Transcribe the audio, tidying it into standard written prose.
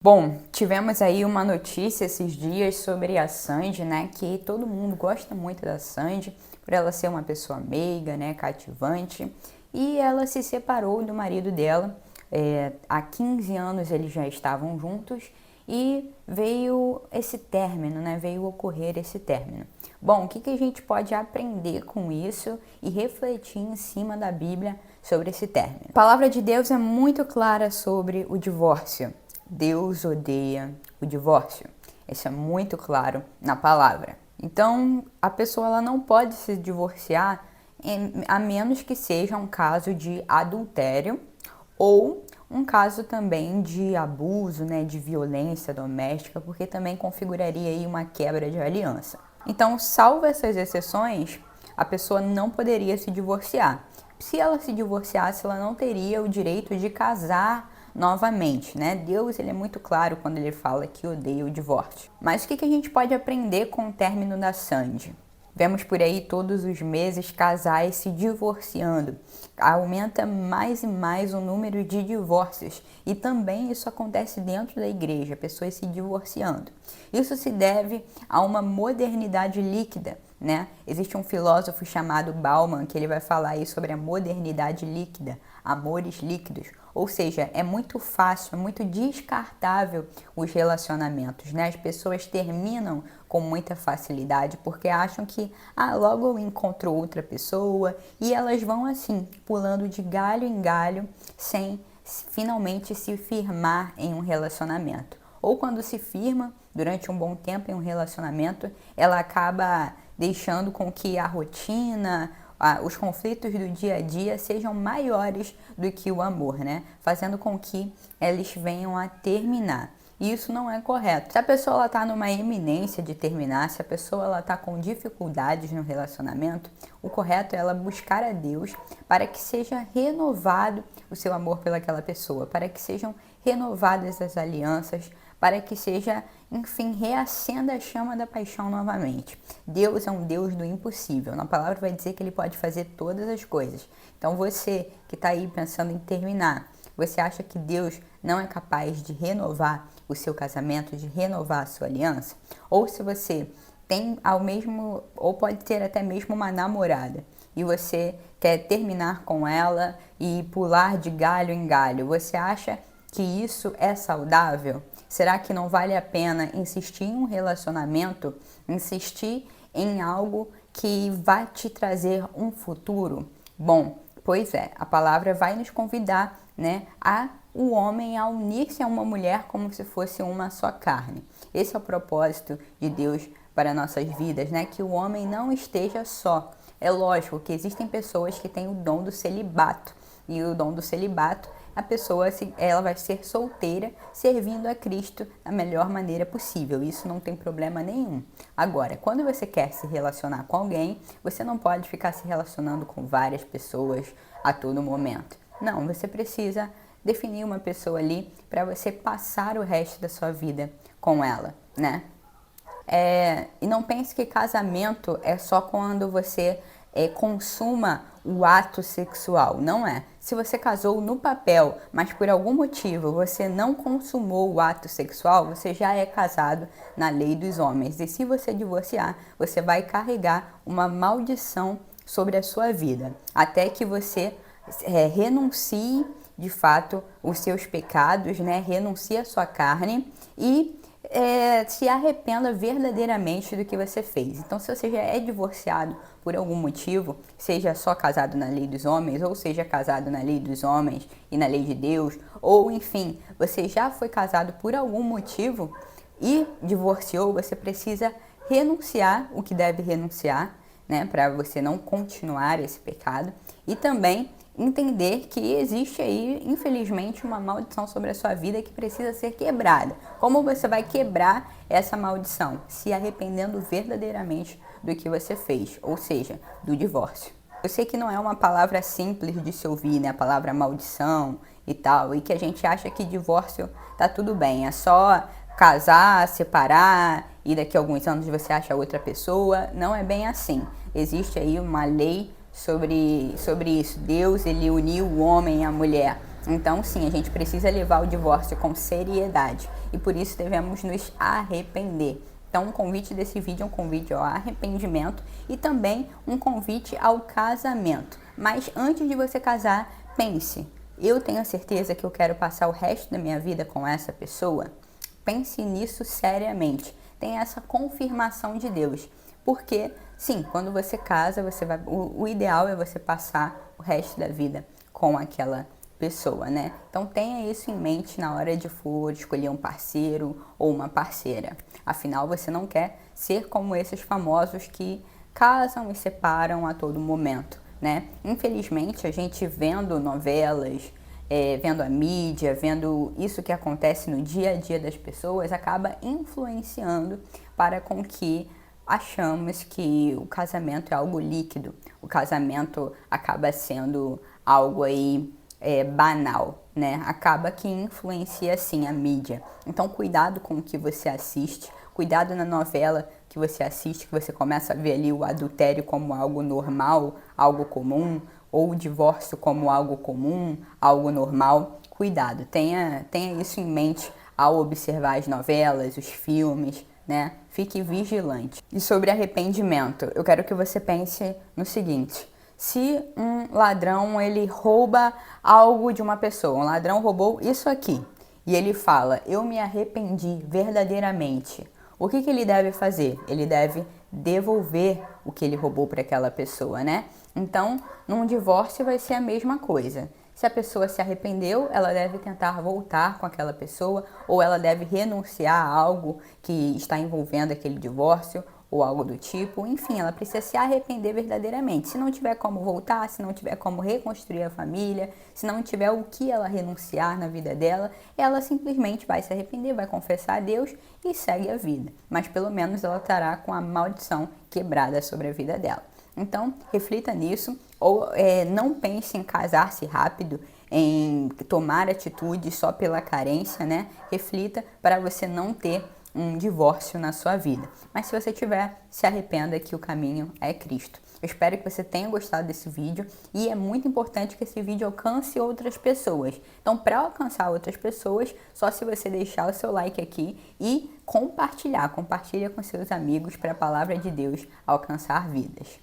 Bom, tivemos aí uma notícia esses dias sobre a Sandy, né? Que todo mundo gosta muito da Sandy, por ela ser uma pessoa meiga, né? Cativante. E ela se separou do marido dela. Há 15 anos eles já estavam juntos e veio esse término, né? Veio ocorrer esse término. Bom, o que a gente pode aprender com isso e refletir em cima da Bíblia sobre esse término? A palavra de Deus é muito clara sobre o divórcio. Deus odeia o divórcio. Isso é muito claro na palavra. Então, a pessoa ela não pode se divorciar a menos que seja um caso de adultério ou um caso também de abuso, né, de violência doméstica, porque também configuraria aí uma quebra de aliança. Então, salvo essas exceções, a pessoa não poderia se divorciar. Se ela se divorciasse, ela não teria o direito de casar novamente, né? Deus ele é muito claro quando ele fala que odeia o divórcio. Mas o que a gente pode aprender com o término da Sandy? Vemos por aí todos os meses casais se divorciando. Aumenta mais e mais o número de divórcios. E também isso acontece dentro da igreja, pessoas se divorciando. Isso se deve a uma modernidade líquida, né? Existe um filósofo chamado Bauman que ele vai falar aí sobre a modernidade líquida, amores líquidos. Ou seja, é muito fácil, é muito descartável os relacionamentos, né? As pessoas terminam com muita facilidade porque acham que logo eu encontro outra pessoa e elas vão assim, pulando de galho em galho sem finalmente se firmar em um relacionamento. Ou quando se firma durante um bom tempo em um relacionamento, ela acaba deixando com que a rotina, os conflitos do dia a dia sejam maiores do que o amor, né? Fazendo com que eles venham a terminar. E isso não é correto. Se a pessoa está numa iminência de terminar, se a pessoa está com dificuldades no relacionamento, o correto é ela buscar a Deus para que seja renovado o seu amor pelaquela pessoa, para que sejam renovadas as alianças, para que seja, enfim, reacenda a chama da paixão novamente. Deus é um Deus do impossível. Na palavra vai dizer que Ele pode fazer todas as coisas. Então você que está aí pensando em terminar, você acha que Deus não é capaz de renovar o seu casamento, de renovar a sua aliança? Ou se você tem ou pode ter até mesmo uma namorada e você quer terminar com ela e pular de galho em galho, você acha que isso é saudável? Será que não vale a pena insistir em um relacionamento, insistir em algo que vai te trazer um futuro? Bom, pois é, a palavra vai nos convidar, né, o homem a unir-se a uma mulher como se fosse uma só carne. Esse é o propósito de Deus para nossas vidas, né, que o homem não esteja só. É lógico que existem pessoas que têm o dom do celibato, e o dom do celibato, a pessoa ela vai ser solteira, servindo a Cristo da melhor maneira possível. Isso não tem problema nenhum. Agora, quando você quer se relacionar com alguém, você não pode ficar se relacionando com várias pessoas a todo momento. Não, você precisa definir uma pessoa ali para você passar o resto da sua vida com ela, né? E não pense que casamento é só quando você consuma o ato sexual. Não é. Se você casou no papel, mas por algum motivo você não consumou o ato sexual, você já é casado na lei dos homens. E se você divorciar, você vai carregar uma maldição sobre a sua vida, até que você renuncie de fato os seus pecados, né? Renuncie a sua carne e se arrependa verdadeiramente do que você fez. Então, se você já é divorciado por algum motivo, seja só casado na lei dos homens, ou seja casado na lei dos homens e na lei de Deus, ou enfim, você já foi casado por algum motivo e divorciou, você precisa renunciar o que deve renunciar, né, para você não continuar esse pecado, e também entender que existe aí, infelizmente, uma maldição sobre a sua vida que precisa ser quebrada. Como você vai quebrar essa maldição? Se arrependendo verdadeiramente do que você fez, ou seja, do divórcio. Eu sei que não é uma palavra simples de se ouvir, né? A palavra maldição e tal, e que a gente acha que divórcio tá tudo bem, é só casar, separar e daqui a alguns anos você acha outra pessoa. Não é bem assim. Existe aí uma lei sobre isso. Deus, ele uniu o homem e a mulher Então, sim, a gente precisa levar o divórcio com seriedade e por isso devemos nos arrepender. Então, o convite desse vídeo é um convite ao arrependimento e também um convite ao casamento. Mas antes de você casar, pense: eu tenho certeza que eu quero passar o resto da minha vida com essa pessoa? Pense nisso seriamente. Tenha essa confirmação de Deus. Porque, sim, quando você casa, o ideal é você passar o resto da vida com aquela pessoa, né? Então tenha isso em mente na hora de for escolher um parceiro ou uma parceira. Afinal, você não quer ser como esses famosos que casam e separam a todo momento, né? Infelizmente, a gente vendo novelas, vendo a mídia, vendo isso que acontece no dia a dia das pessoas, acaba influenciando para com que achamos que o casamento é algo líquido, o casamento acaba sendo algo aí banal, né? Acaba que influencia sim a mídia. Então cuidado com o que você assiste, cuidado na novela que você assiste, que você começa a ver ali o adultério como algo normal, algo comum, ou o divórcio como algo comum, algo normal. Cuidado, tenha isso em mente ao observar as novelas, os filmes, né? Fique vigilante. E sobre arrependimento, eu quero que você pense no seguinte: se um ladrão ele rouba algo de uma pessoa, um ladrão roubou isso aqui, e ele fala: eu me arrependi verdadeiramente, o que ele deve fazer? Ele deve devolver o que ele roubou para aquela pessoa, né? Então, num divórcio vai ser a mesma coisa. Se a pessoa se arrependeu, ela deve tentar voltar com aquela pessoa, ou ela deve renunciar a algo que está envolvendo aquele divórcio, ou algo do tipo. Enfim, ela precisa se arrepender verdadeiramente. Se não tiver como voltar, se não tiver como reconstruir a família, se não tiver o que ela renunciar na vida dela, ela simplesmente vai se arrepender, vai confessar a Deus e segue a vida. Mas pelo menos ela estará com a maldição quebrada sobre a vida dela. Então, reflita nisso, ou não pense em casar-se rápido, em tomar atitude só pela carência, né? Reflita para você não ter um divórcio na sua vida. Mas se você tiver, se arrependa, que o caminho é Cristo. Eu espero que você tenha gostado desse vídeo e é muito importante que esse vídeo alcance outras pessoas. Então, para alcançar outras pessoas, só se você deixar o seu like aqui e compartilha com seus amigos para a palavra de Deus alcançar vidas.